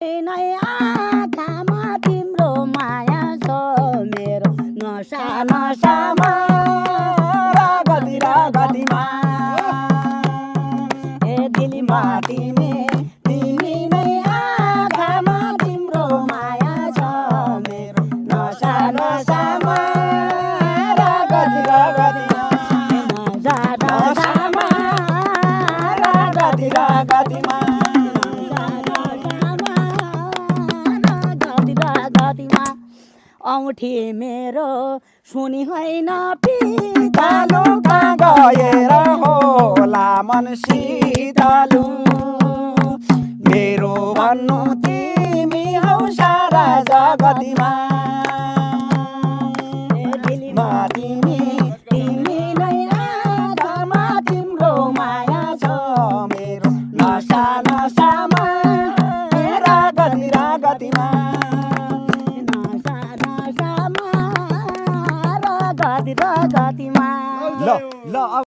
नै आँखामा तिम्रो माया छ मेरो नसा नसामा रगती रगतीमा ए दिलमा तिमी तिमी नै आँखामा तिम्रो माया छ मेरो नसा नसामा रगती रगतीमा नसा नसामा रगती रगतीमा औँठी मेरो सुनी होइन पितालु कालु कहाँ गएर होला मन शीतलु मेरो भन्नु तिमी हौ सारा जगतीमा दिलमा तिमी तिमी नै आँखामा तिम्रो माया छ मेरो नसा नसामा रगती रगतीमा नसा नसामा रगती रगतीमा ल ल